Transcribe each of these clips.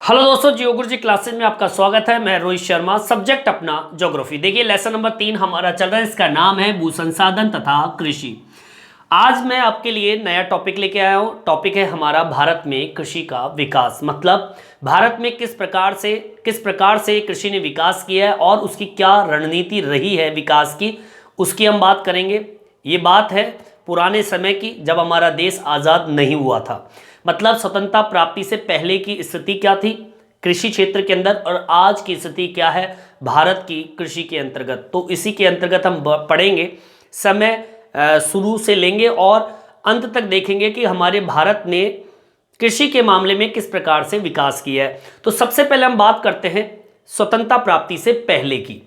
Hello दोस्तों, जियो गुरु जी classes में आपका स्वागत है। मैं रोहित शर्मा। सब्जेक्ट अपना ज्योग्राफी। देखिए लेसन नंबर 3 हमारा चल रहा है। इसका नाम है भू संसाधन तथा कृषि। आज मैं आपके लिए नया टॉपिक लेके आया हूँ। टॉपिक है हमारा भारत में कृषि का विकास। मतलब भारत में किस प्रकार से कृषि ने विकास किया है और उसकी क्या रणनीति रही है विकास की, उसकी हम बात करेंगे। ये बात है पुराने समय की, जब हमारा देश आज़ाद नहीं हुआ था। मतलब स्वतंत्रता प्राप्ति से पहले की स्थिति क्या थी कृषि क्षेत्र के अंदर, और आज की स्थिति क्या है भारत की कृषि के अंतर्गत। तो इसी के अंतर्गत हम पढ़ेंगे। समय शुरू से लेंगे और अंत तक देखेंगे कि हमारे भारत ने कृषि के मामले में किस प्रकार से विकास किया है। तो सबसे पहले हम बात करते हैं स्वतंत्रता प्राप्ति से पहले की।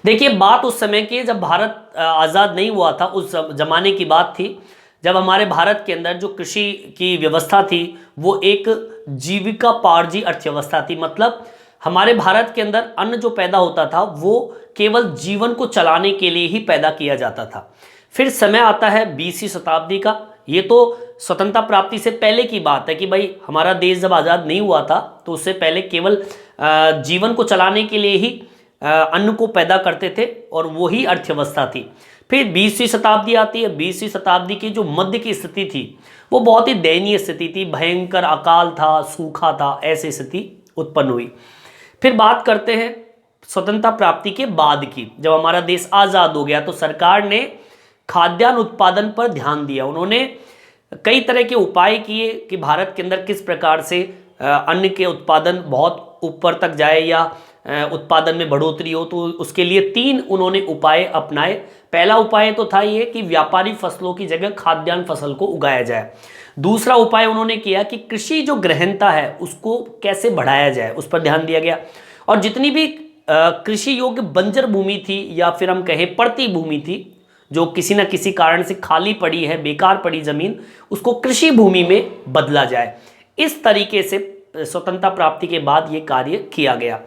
देखिए बात उस समय की, जब भारत आज़ाद नहीं हुआ था, उस जमाने की बात थी जब हमारे भारत के अंदर जो कृषि की व्यवस्था थी वो एक जीविकापार्जी अर्थव्यवस्था थी। मतलब हमारे भारत के अंदर अन्न जो पैदा होता था वो केवल जीवन को चलाने के लिए ही पैदा किया जाता था। फिर समय आता है 20वीं शताब्दी का। ये तो स्वतंत्रता प्राप्ति से पहले की बात है कि भाई हमारा देश जब आज़ाद नहीं हुआ था तो उससे पहले केवल जीवन को चलाने के लिए ही अन्न को पैदा करते थे और वही अर्थव्यवस्था थी। फिर 20वीं शताब्दी आती है। 20वीं शताब्दी की जो मध्य की स्थिति थी वो बहुत ही दयनीय स्थिति थी। भयंकर अकाल था, सूखा था, ऐसी स्थिति उत्पन्न हुई। फिर बात करते हैं स्वतंत्रता प्राप्ति के बाद की। जब हमारा देश आज़ाद हो गया तो सरकार ने खाद्यान्न उत्पादन पर ध्यान दिया। उन्होंने कई तरह के उपाय किए कि भारत के अंदर किस प्रकार से अन्न के उत्पादन बहुत ऊपर तक जाए या उत्पादन में बढ़ोतरी हो। तो उसके लिए 3 उन्होंने उपाय अपनाए। पहला उपाय तो था ये कि व्यापारी फसलों की जगह खाद्यान्न फसल को उगाया जाए। दूसरा उपाय उन्होंने किया कि कृषि जो गहनता है उसको कैसे बढ़ाया जाए, उस पर ध्यान दिया गया। और जितनी भी कृषि योग्य बंजर भूमि थी या फिर हम कहें पड़ती भूमि थी, जो किसी न किसी कारण से खाली पड़ी है, बेकार पड़ी जमीन, उसको कृषि भूमि में बदला जाए। इस तरीके से स्वतंत्रता प्राप्ति के बाद ये कार्य किया गया।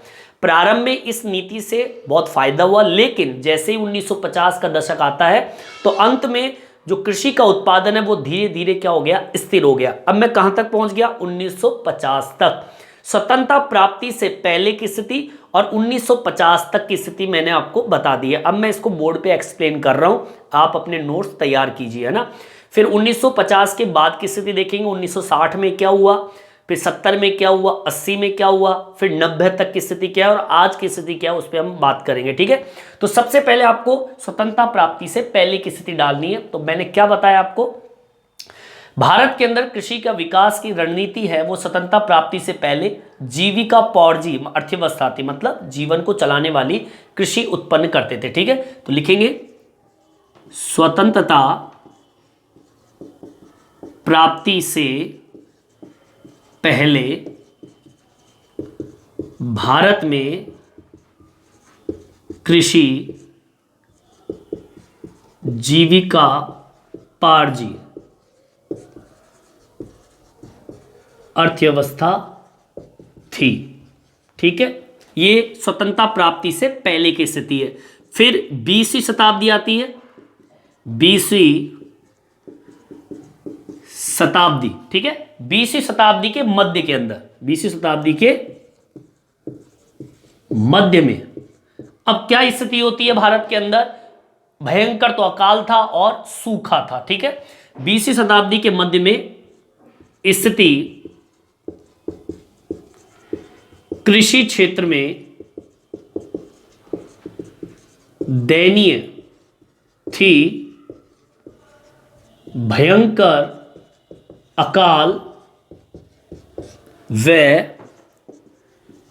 प्रारंभ में इस नीति से बहुत फायदा हुआ, लेकिन जैसे ही 1950 का दशक आता है तो अंत में जो कृषि का उत्पादन है वो धीरे धीरे क्या हो गया, स्थिर हो गया। अब मैं कहां तक पहुंच गया, 1950 तक। स्वतंत्रता प्राप्ति से पहले की स्थिति और 1950 तक की स्थिति मैंने आपको बता दी है। अब मैं इसको बोर्ड पे एक्सप्लेन कर रहा हूं, आप अपने नोट्स तैयार कीजिए, है ना। फिर 1950 के बाद की स्थिति देखेंगे। 1960 में क्या हुआ, फिर 70 में क्या हुआ, 80 में क्या हुआ, फिर 90 तक की स्थिति क्या है और आज की स्थिति क्या है, उस पर हम बात करेंगे। ठीक है, तो सबसे पहले आपको स्वतंत्रता प्राप्ति से पहले की स्थिति डालनी है। तो मैंने क्या बताया आपको, भारत के अंदर कृषि का विकास की रणनीति है वो स्वतंत्रता प्राप्ति से पहले जीविका पॉर्जी अर्थव्यवस्था थी। मतलब जीवन को चलाने वाली कृषि उत्पन्न करते थे। ठीक है, तो लिखेंगे स्वतंत्रता प्राप्ति से पहले भारत में कृषि जीविका पार्जी अर्थव्यवस्था थी। ठीक है, ये स्वतंत्रता प्राप्ति से पहले की स्थिति है। फिर 20वीं शताब्दी आती है। 20वीं शताब्दी, ठीक है, 20वीं शताब्दी के मध्य के अंदर, 20वीं शताब्दी के मध्य में अब क्या स्थिति होती है भारत के अंदर, भयंकर तो अकाल था और सूखा था। ठीक है, 20वीं शताब्दी के मध्य में स्थिति कृषि क्षेत्र में दयनीय थी। भयंकर अकाल व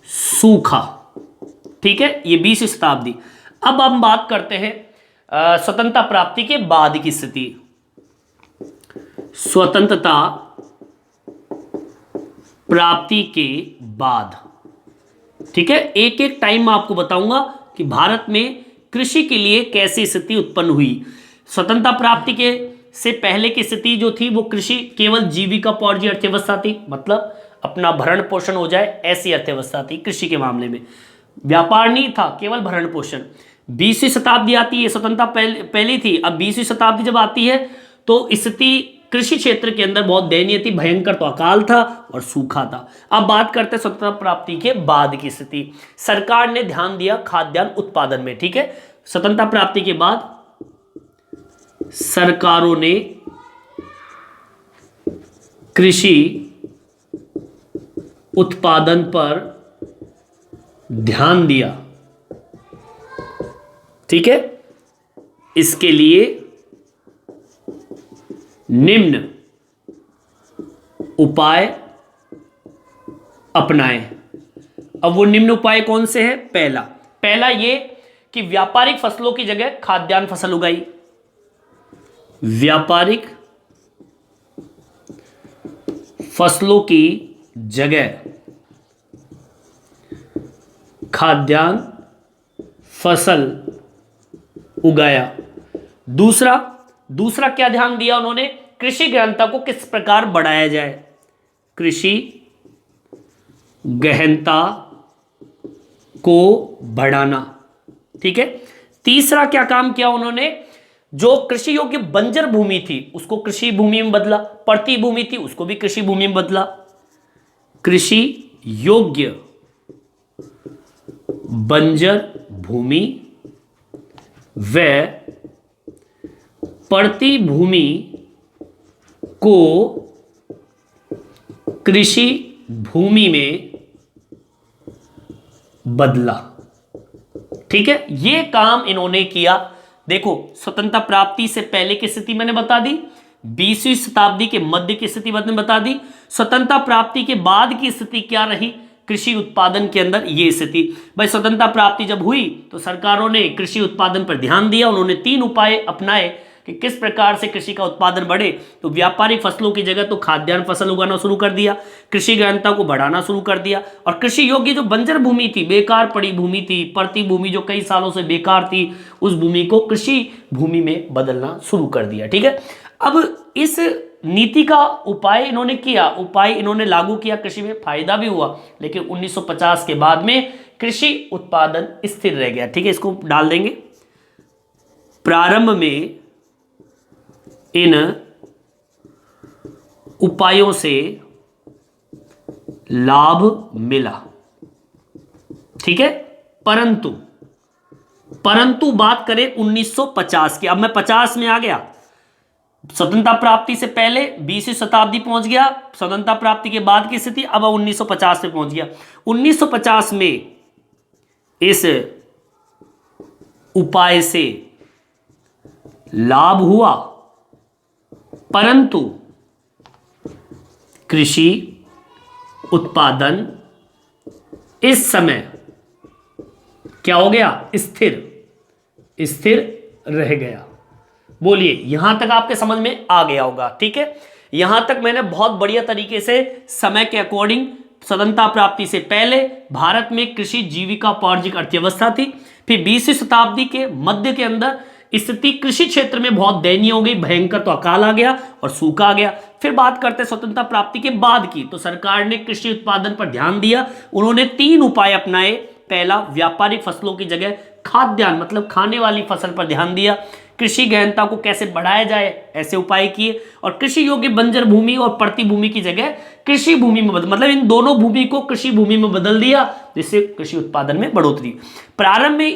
सूखा। ठीक है, ये 20वीं शताब्दी। अब हम बात करते हैं स्वतंत्रता प्राप्ति के बाद की स्थिति। स्वतंत्रता प्राप्ति के बाद, ठीक है, एक एक टाइम मैं आपको बताऊंगा कि भारत में कृषि के लिए कैसी स्थिति उत्पन्न हुई। स्वतंत्रता प्राप्ति के से पहले की स्थिति जो थी वो कृषि केवल जीविका पॉर्जी अर्थव्यवस्था थी। मतलब अपना भरण पोषण हो जाए ऐसी अर्थव्यवस्था थी कृषि के मामले में। व्यापार नहीं था, केवल भरण पोषण। 20वीं शताब्दी आती है, स्वतंत्रता पहले थी। अब 20वीं शताब्दी जब आती है तो स्थिति कृषि क्षेत्र के अंदर बहुत दयनीय थी, भयंकर तो अकाल था और सूखा था। अब बात करते हैं स्वतंत्रता प्राप्ति के बाद की स्थिति। सरकार ने ध्यान दिया खाद्यान्न उत्पादन में, ठीक है। स्वतंत्रता प्राप्ति के बाद सरकारों ने कृषि उत्पादन पर ध्यान दिया, ठीक है। इसके लिए निम्न उपाय अपनाएं। अब वो निम्न उपाय कौन से हैं? पहला ये कि व्यापारिक फसलों की जगह खाद्यान्न फसल उगाई। व्यापारिक फसलों की जगह खाद्यान्न फसल उगाया। दूसरा क्या ध्यान दिया उन्होंने? कृषि गहनता को किस प्रकार बढ़ाया जाए। कृषि गहनता को बढ़ाना, ठीक है। तीसरा क्या काम किया उन्होंने? जो कृषि योग्य बंजर भूमि थी उसको कृषि भूमि में बदला, पड़ती भूमि थी उसको भी कृषि भूमि में बदला। कृषि योग्य बंजर भूमि व पड़ती भूमि को कृषि भूमि में बदला, ठीक है। यह काम इन्होंने किया। देखो, स्वतंत्रता प्राप्ति से पहले की स्थिति मैंने बता दी, 20वीं शताब्दी के मध्य की स्थिति मैंने बता दी, स्वतंत्रता प्राप्ति के बाद की स्थिति क्या रही कृषि उत्पादन के अंदर, ये स्थिति। भाई स्वतंत्रता प्राप्ति जब हुई तो सरकारों ने कृषि उत्पादन पर ध्यान दिया। उन्होंने 3 उपाय अपनाए कि किस प्रकार से कृषि का उत्पादन बढ़े। तो व्यापारिक फसलों की जगह तो खाद्यान्न फसल उगाना शुरू कर दिया, कृषि गहनता को बढ़ाना शुरू कर दिया, और कृषि योग्य जो बंजर भूमि थी, बेकार पड़ी भूमि थी, पड़ती भूमि जो कई सालों से बेकार थी, उस भूमि को कृषि भूमि में बदलना शुरू कर दिया, ठीक है। अब इस नीति का उपाय इन्होंने लागू किया, कृषि में फायदा भी हुआ, लेकिन 1950 के बाद में कृषि उत्पादन स्थिर रह गया, ठीक है। इसको डाल देंगे। प्रारंभ में इन उपायों से लाभ मिला, ठीक है, परंतु बात करें 1950 की। अब मैं 50 में आ गया। स्वतंत्रता प्राप्ति से पहले 20वीं शताब्दी पहुंच गया, स्वतंत्रता प्राप्ति के बाद की स्थिति, अब 1950 में पहुंच गया। 1950 में इस उपाय से लाभ हुआ, परंतु कृषि उत्पादन इस समय क्या हो गया? स्थिर रह गया। बोलिए, यहां तक आपके समझ में आ गया होगा, ठीक है। यहां तक मैंने बहुत बढ़िया तरीके से समय के अकॉर्डिंग, स्वतंत्रता प्राप्ति से पहले भारत में कृषि जीविका उपार्जित अर्थव्यवस्था थी। फिर 20वीं शताब्दी के मध्य के अंदर स्थिति कृषि क्षेत्र में बहुत दयनीय हो गई, भयंकर तो अकाल आ गया और सूखा आ गया। फिर बात करते हैं स्वतंत्रता प्राप्ति के बाद की, तो सरकार ने कृषि उत्पादन पर ध्यान दिया। उन्होंने 3 उपाय अपनाए। पहला, व्यापारिक फसलों की जगह खाद्यान्न मतलब खाने वाली फसल पर ध्यान दिया। कृषि गहनता को कैसे बढ़ाया जाए, ऐसे उपाय किए। और कृषि योग्य बंजर भूमि और पड़ती भूमि की जगह कृषि भूमि में मतलब इन दोनों भूमि को कृषि भूमि में बदल दिया, जिससे कृषि उत्पादन में बढ़ोतरी। प्रारंभ में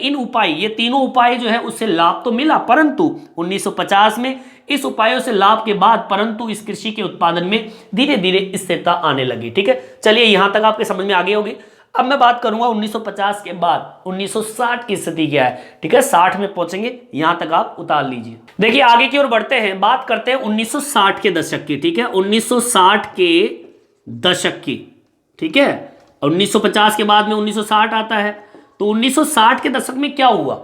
ये तीनों उपाय जो है उससे लाभ तो मिला, परंतु 1950 में इस उपायों से लाभ के बाद परंतु इस कृषि के उत्पादन में धीरे धीरे स्थिरता आने लगी, ठीक है। चलिए, यहां तक आपके समझ में आ गई होगी। अब मैं बात करूंगा 1950 के बाद 1960 की स्थिति क्या है, ठीक है। 60 में पहुंचेंगे, यहां तक आप उतार लीजिए। देखिए, आगे की ओर बढ़ते हैं, बात करते हैं 1960 के दशक की, ठीक है। 1960 के दशक की, ठीक है। 1950 के बाद में 1960 आता है, तो 1960 के दशक में क्या हुआ?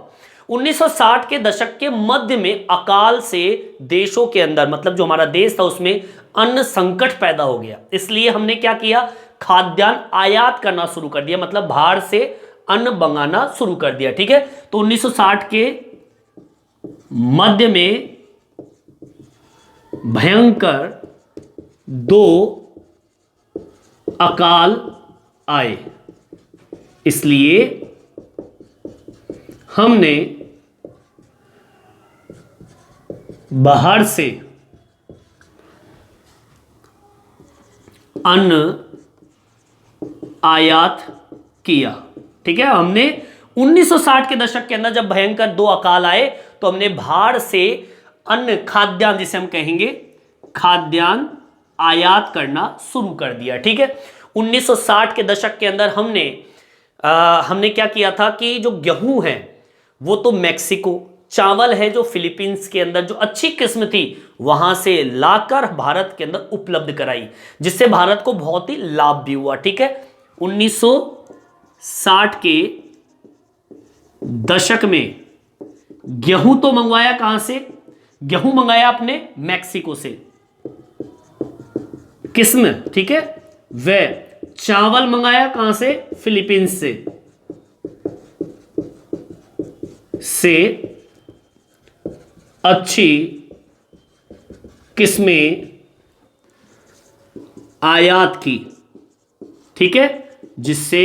1960 के दशक के मध्य में अकाल से देशों के अंदर मतलब जो हमारा देश था उसमें अन्न संकट पैदा हो गया। इसलिए हमने क्या किया? खाद्यान्न आयात करना शुरू कर दिया, मतलब बाहर से अन्न मंगाना शुरू कर दिया, ठीक है। तो 1960 के मध्य में भयंकर 2 अकाल आए, इसलिए हमने बाहर से अन्न आयात किया। ठीक है, हमने 1960 के दशक के अंदर जब भयंकर 2 अकाल आए तो हमने बाहर से अन्न खाद्यान्न, जिसे हम कहेंगे खाद्यान्न, आयात करना शुरू कर दिया। ठीक है, 1960 के दशक के अंदर हमने क्या किया था कि जो गेहूं है वो तो मैक्सिको, चावल है जो फिलीपींस के अंदर जो अच्छी किस्म थी वहां से लाकर भारत के अंदर उपलब्ध कराई, जिससे भारत को बहुत ही लाभ भी हुआ। ठीक है, 1960 के दशक में गेहूं तो मंगवाया कहां से? गेहूं मंगाया अपने मैक्सिको से किस्म। ठीक है, वह चावल मंगाया कहां से? फिलीपींस से अच्छी किस्में आयात की। ठीक है, जिससे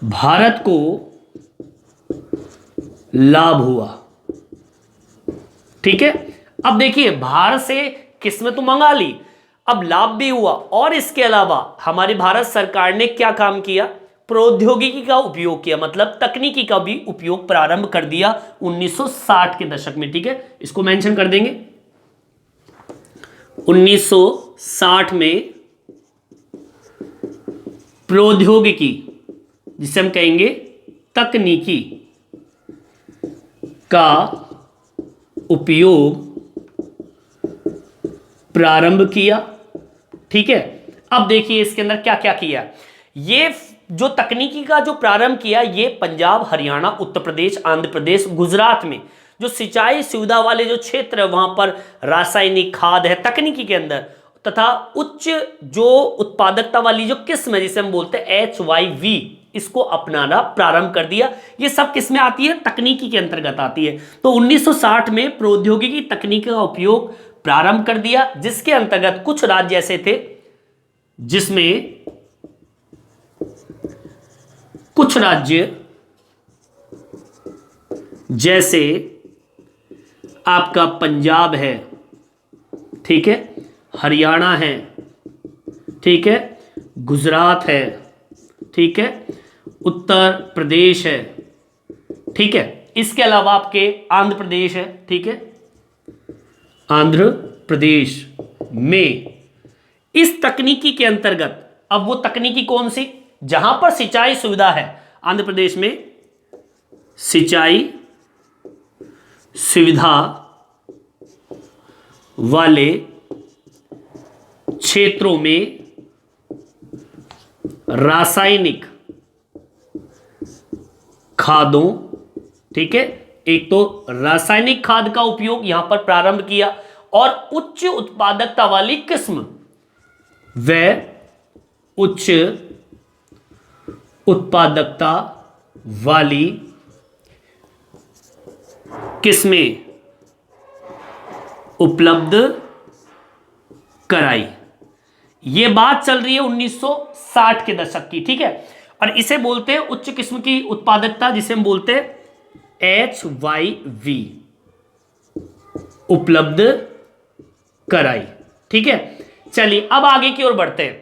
भारत को लाभ हुआ। ठीक है, अब देखिए भारत से किस्में तो मंगा ली, अब लाभ भी हुआ, और इसके अलावा हमारी भारत सरकार ने क्या काम किया? प्रौद्योगिकी का उपयोग किया, मतलब तकनीकी का भी उपयोग प्रारंभ कर दिया 1960 के दशक में। ठीक है, इसको मेंशन कर देंगे। 1960 में प्रौद्योगिकी, जिसे हम कहेंगे तकनीकी का उपयोग प्रारंभ किया। ठीक है, अब देखिए इसके अंदर क्या क्या किया। ये जो तकनीकी का जो प्रारंभ किया, ये पंजाब, हरियाणा, उत्तर प्रदेश, आंध्र प्रदेश, गुजरात में जो सिंचाई सुविधा वाले जो क्षेत्र है वहां पर रासायनिक खाद है तकनीकी के अंदर, तथा उच्च जो उत्पादकता वाली जो किस्म है जिसे हम बोलते हैं HYV, इसको अपनाना प्रारंभ कर दिया। ये सब किस में आती है? तकनीकी के अंतर्गत आती है। तो 1960 में प्रौद्योगिकी तकनीक का उपयोग प्रारंभ कर दिया, जिसके अंतर्गत कुछ राज्य ऐसे थे जिसमें कुछ राज्य जैसे आपका पंजाब है, ठीक है, हरियाणा है, ठीक है, गुजरात है, ठीक है, उत्तर प्रदेश है, ठीक है, इसके अलावा आपके आंध्र प्रदेश है। ठीक है, आंध्र प्रदेश में इस तकनीकी के अंतर्गत, अब वो तकनीकी कौन सी? जहां पर सिंचाई सुविधा है, आंध्र प्रदेश में सिंचाई सुविधा वाले क्षेत्रों में रासायनिक खादों, ठीक है, एक तो रासायनिक खाद का उपयोग यहां पर प्रारंभ किया, और उच्च उत्पादकता वाली किस्म व उच्च उत्पादकता वाली किस्में उपलब्ध कराई। यह बात चल रही है 1960 के दशक की। ठीक है, और इसे बोलते हैं उच्च किस्म की उत्पादकता, जिसे हम बोलते हैं HYV, उपलब्ध कराई। ठीक है, चलिए अब आगे की ओर बढ़ते हैं।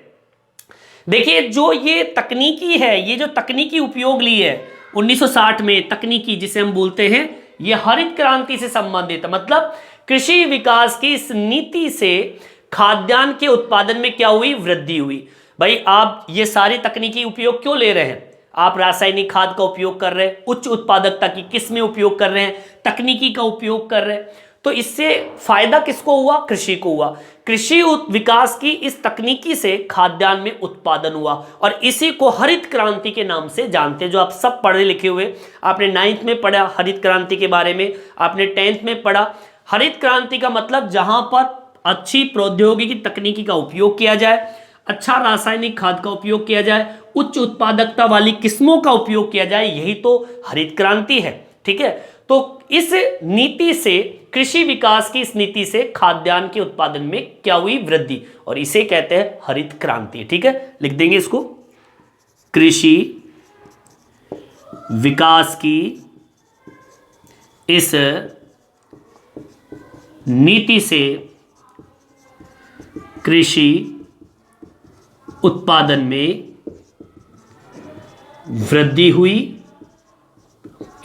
देखिए जो ये तकनीकी है, ये जो तकनीकी उपयोग ली है 1960 में तकनीकी, जिसे हम बोलते हैं, ये हरित क्रांति से संबंधित है। मतलब कृषि विकास की इस नीति से खाद्यान्न के उत्पादन में क्या हुई? वृद्धि हुई। भाई आप ये सारी तकनीकी उपयोग क्यों ले रहे हैं? आप रासायनिक खाद का उपयोग कर रहे हैं, उच्च उत्पादकता की किस्में उपयोग कर रहे हैं, तकनीकी का उपयोग कर रहे हैं, तो इससे फायदा किसको हुआ? कृषि को हुआ। कृषि विकास की इस तकनीकी से खाद्यान्न में उत्पादन हुआ, और इसी को हरित क्रांति के नाम से जानते हैं। जो आप सब पढ़े लिखे हुए, आपने 9th में पढ़ा हरित क्रांति के बारे में, आपने 10th में पढ़ा। हरित क्रांति का मतलब जहां पर अच्छी प्रौद्योगिकी तकनीकी का उपयोग किया जाए, अच्छा रासायनिक खाद का उपयोग किया जाए, उच्च उत्पादकता वाली किस्मों का उपयोग किया जाए, यही तो हरित क्रांति है। ठीक है, तो इस नीति से, कृषि विकास की इस नीति से खाद्यान्न के उत्पादन में क्या हुई? वृद्धि, और इसे कहते हैं हरित क्रांति। ठीक है, लिख देंगे इसको, कृषि विकास की इस नीति से कृषि उत्पादन में वृद्धि हुई,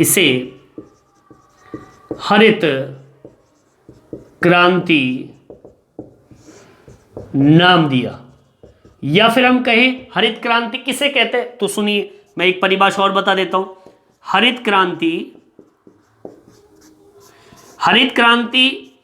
इसे हरित क्रांति नाम दिया। या फिर हम कहें हरित क्रांति किसे कहते हैं, तो सुनिए मैं एक परिभाषा और बता देता हूं। हरित क्रांति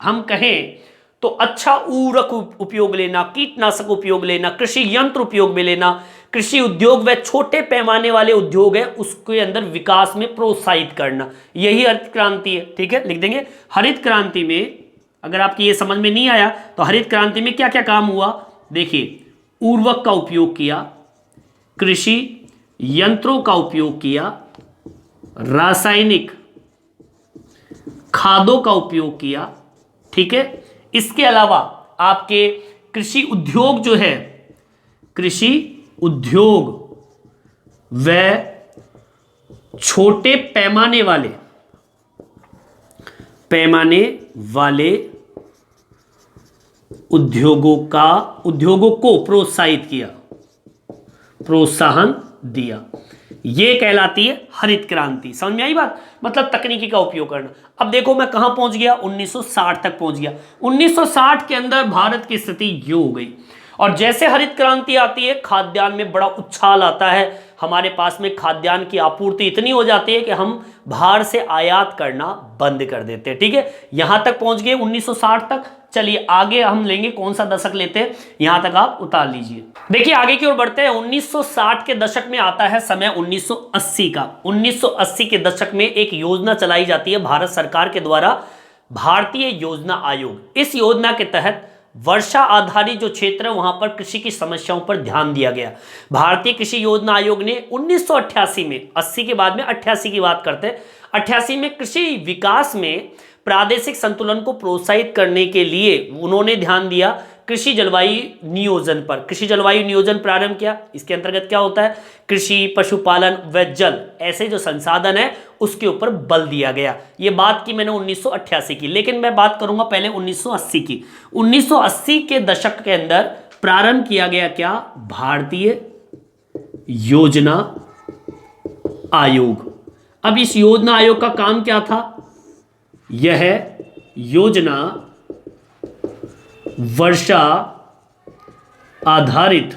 हम कहें तो अच्छा उर्वरक उपयोग लेना, कीटनाशक उपयोग लेना, कृषि यंत्र उपयोग में लेना, कृषि उद्योग व छोटे पैमाने वाले उद्योग है उसके अंदर विकास में प्रोत्साहित करना, यही हरित क्रांति है। ठीक है, लिख देंगे हरित क्रांति में। अगर आपकी ये समझ में नहीं आया तो हरित क्रांति में क्या क्या काम हुआ, देखिए उर्वरक का उपयोग किया, कृषि यंत्रों का उपयोग किया, रासायनिक खादों का उपयोग किया। ठीक है, इसके अलावा आपके कृषि उद्योग जो है, कृषि उद्योग व छोटे पैमाने वाले उद्योगों को प्रोत्साहित किया, प्रोत्साहन दिया, ये कहलाती है हरित क्रांति। समझ में आई बात, मतलब तकनीकी का उपयोग करना। अब देखो मैं कहां पहुंच गया, 1960 तक पहुंच गया। 1960 के अंदर भारत की स्थिति ये हो गई, और जैसे हरित क्रांति आती है खाद्यान्न में बड़ा उछाल आता है, हमारे पास में खाद्यान्न की आपूर्ति इतनी हो जाती है कि हम बाहर से आयात करना बंद कर देते हैं। ठीक है, यहां तक पहुंच गए 1960 तक। चलिए आगे हम लेंगे, कौन सा दशक लेते हैं, यहां तक आप उतार लीजिए। देखिए आगे की ओर बढ़ते हैं। 1960 के दशक में आता है समय 1980 का। 1980 के दशक में एक योजना चलाई जाती है भारत सरकार के द्वारा, भारतीय योजना आयोग। इस योजना के तहत वर्षा आधारित जो क्षेत्र है वहां पर कृषि की समस्याओं पर ध्यान दिया गया। भारतीय कृषि योजना आयोग ने 1988 में, 80 के बाद में 88 की बात करते हैं, 88 में कृषि विकास में प्रादेशिक संतुलन को प्रोत्साहित करने के लिए उन्होंने ध्यान दिया कृषि जलवायु नियोजन पर। कृषि जलवायु नियोजन प्रारंभ किया। इसके अंतर्गत क्या होता है, कृषि, पशुपालन व जल ऐसे जो संसाधन है उसके ऊपर बल दिया गया। ये बात की मैंने 1988 की, लेकिन मैं बात करूंगा पहले 1980 की। 1980 के दशक के अंदर प्रारंभ किया गया क्या, भारतीय योजना आयोग। अब इस योजना आयोग का काम क्या था, यह योजना वर्षा आधारित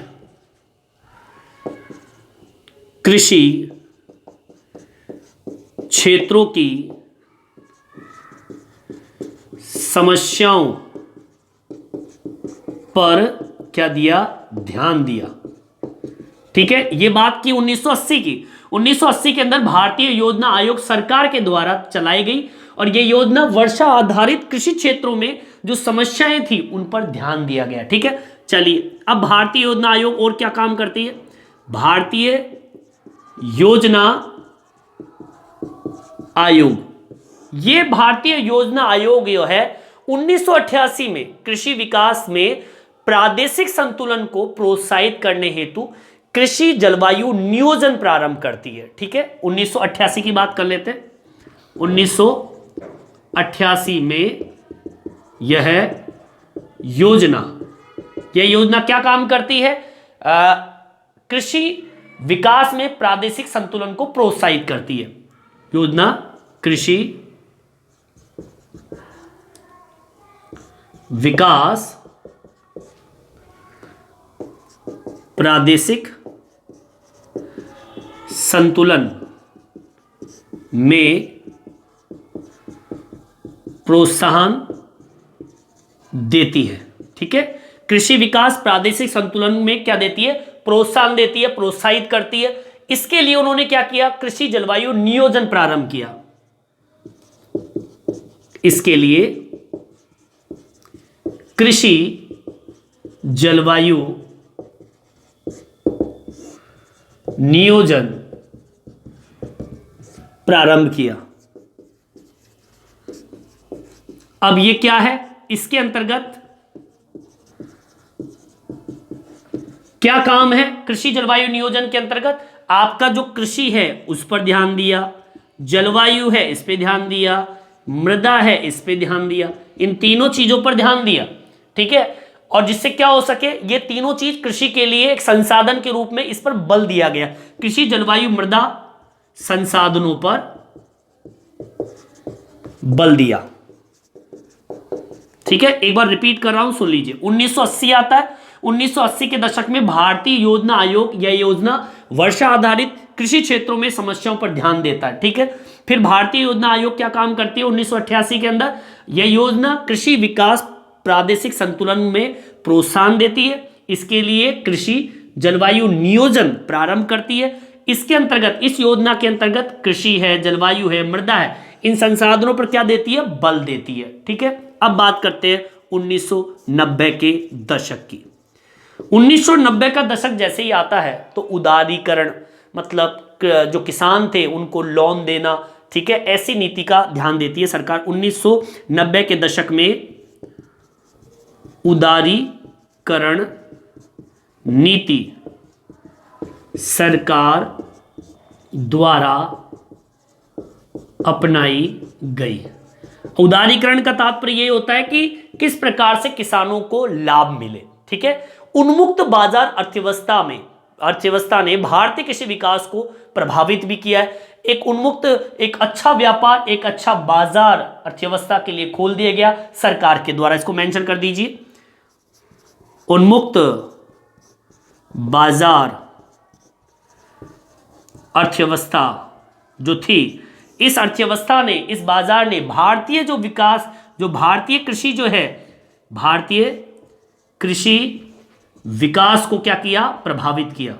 कृषि क्षेत्रों की समस्याओं पर क्या दिया, ध्यान दिया। ठीक है, यह बात की 1980 की। 1980 के अंदर भारतीय योजना आयोग सरकार के द्वारा चलाई गई, और यह योजना वर्षा आधारित कृषि क्षेत्रों में जो समस्याएं थी उन पर ध्यान दिया गया। ठीक है, चलिए अब भारतीय योजना आयोग और क्या काम करती है। भारतीय योजना आयोग, ये भारतीय योजना आयोग जो है 1988 में कृषि विकास में प्रादेशिक संतुलन को प्रोत्साहित करने हेतु कृषि जलवायु नियोजन प्रारंभ करती है। ठीक है, 1988 की बात कर लेते हैं। 1988 में यह योजना क्या काम करती है, कृषि विकास में प्रादेशिक संतुलन को प्रोत्साहित करती है। योजना कृषि विकास प्रादेशिक संतुलन में प्रोत्साहन देती है। ठीक है, कृषि विकास प्रादेशिक संतुलन में क्या देती है, प्रोत्साहन देती है, प्रोत्साहित करती है। इसके लिए उन्होंने क्या किया, कृषि जलवायु नियोजन प्रारंभ किया। इसके लिए कृषि जलवायु नियोजन प्रारंभ किया। अब ये क्या है, इसके अंतर्गत क्या काम है, कृषि जलवायु नियोजन के अंतर्गत आपका जो कृषि है उस पर ध्यान दिया, जलवायु है इस पे ध्यान दिया, मृदा है इस पे ध्यान दिया, इन तीनों चीजों पर ध्यान दिया। ठीक है, और जिससे क्या हो सके, ये तीनों चीज कृषि के लिए एक संसाधन के रूप में इस पर बल दिया गया। कृषि, जलवायु, मृदा संसाधनों पर बल दिया। ठीक है, एक बार रिपीट कर रहा हूं, सुन लीजिए। 1980 आता है। 1980 के दशक में भारतीय योजना आयोग, यह योजना वर्षा आधारित कृषि क्षेत्रों में समस्याओं पर ध्यान देता है। ठीक है, फिर भारतीय योजना आयोग क्या काम करती है 1988 के अंदर? यह योजना कृषि विकास, प्रादेशिक संतुलन में प्रोत्साहन देती है। इसके लिए कृषि जलवायु नियोजन प्रारंभ करती है। इसके अंतर्गत, इस योजना के अंतर्गत कृषि है, जलवायु है, मृदा है, इन संसाधनों पर क्या देती है? बल देती है। ठीक है, अब बात करते हैं 1990 के दशक की। 1990 का दशक जैसे ही आता है तो उदारीकरण, मतलब जो किसान थे उनको लोन देना, ठीक है, ऐसी नीति का ध्यान देती है सरकार। 1990 के दशक में उदारीकरण नीति सरकार द्वारा अपनाई गई। उदारीकरण का तात्पर्य यह होता है कि किस प्रकार से किसानों को लाभ मिले। ठीक है, उन्मुक्त बाजार अर्थव्यवस्था ने भारतीय कृषि विकास को प्रभावित भी किया है। एक उन्मुक्त, एक अच्छा व्यापार, एक अच्छा बाजार अर्थव्यवस्था के लिए खोल दिया गया सरकार के द्वारा। इसको मेंशन कर दीजिए, उन्मुक्त बाजार अर्थव्यवस्था जो थी, इस अर्थव्यवस्था ने, इस बाजार ने भारतीय जो विकास, जो भारतीय कृषि जो है, भारतीय कृषि विकास को क्या किया? प्रभावित किया।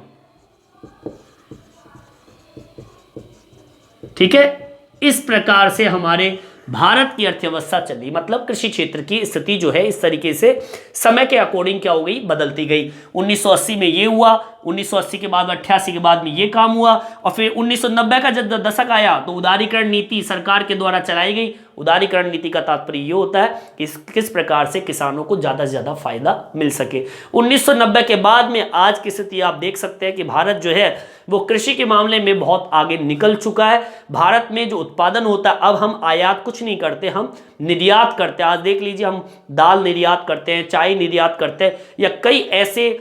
ठीक है, इस प्रकार से हमारे भारत की अर्थव्यवस्था चली, मतलब कृषि क्षेत्र की स्थिति जो है इस तरीके से समय के अकॉर्डिंग क्या हो गई? बदलती गई। 1980 में ये हुआ, 1980 के बाद 88 के बाद में ये काम हुआ, और फिर 1990 का जब दशक आया तो उदारीकरण नीति सरकार के द्वारा चलाई गई। उदारीकरण नीति का तात्पर्य ये होता है कि किस प्रकार से किसानों को ज़्यादा से ज़्यादा फायदा मिल सके। 1990 के बाद में आज की स्थिति आप देख सकते हैं कि भारत जो है वो कृषि के मामले में बहुत आगे निकल चुका है। भारत में जो उत्पादन होता है, अब हम आयात कुछ नहीं करते, हम निर्यात करते हैं। आज देख लीजिए, हम दाल निर्यात करते हैं, चाय निर्यात करते हैं, या कई ऐसे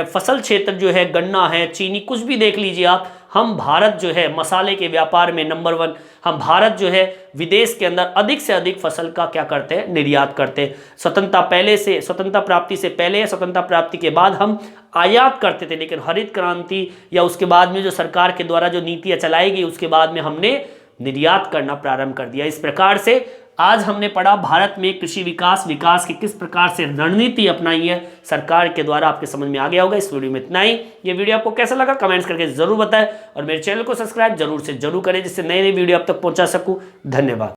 फसल क्षेत्र जो है, गन्ना है, चीनी, कुछ भी देख लीजिए आप। हम भारत जो है मसाले के व्यापार में नंबर 1, हम भारत जो है विदेश के अंदर अधिक से अधिक फसल का क्या करते हैं? निर्यात करते हैं। स्वतंत्रता प्राप्ति से पहले या स्वतंत्रता प्राप्ति के बाद हम आयात करते थे, लेकिन हरित क्रांति या उसके बाद में जो सरकार के द्वारा जो नीतियां चलाई गई उसके बाद में हमने निर्यात करना प्रारंभ कर दिया। इस प्रकार से आज हमने पढ़ा भारत में कृषि विकास की किस प्रकार से रणनीति अपनाई है सरकार के द्वारा। आपके समझ में आ गया होगा। इस वीडियो में इतना ही। ये वीडियो आपको कैसा लगा कमेंट्स करके जरूर बताएं, और मेरे चैनल को सब्सक्राइब जरूर से जरूर करें, जिससे नई नई वीडियो आप तक पहुंचा सकूं। धन्यवाद।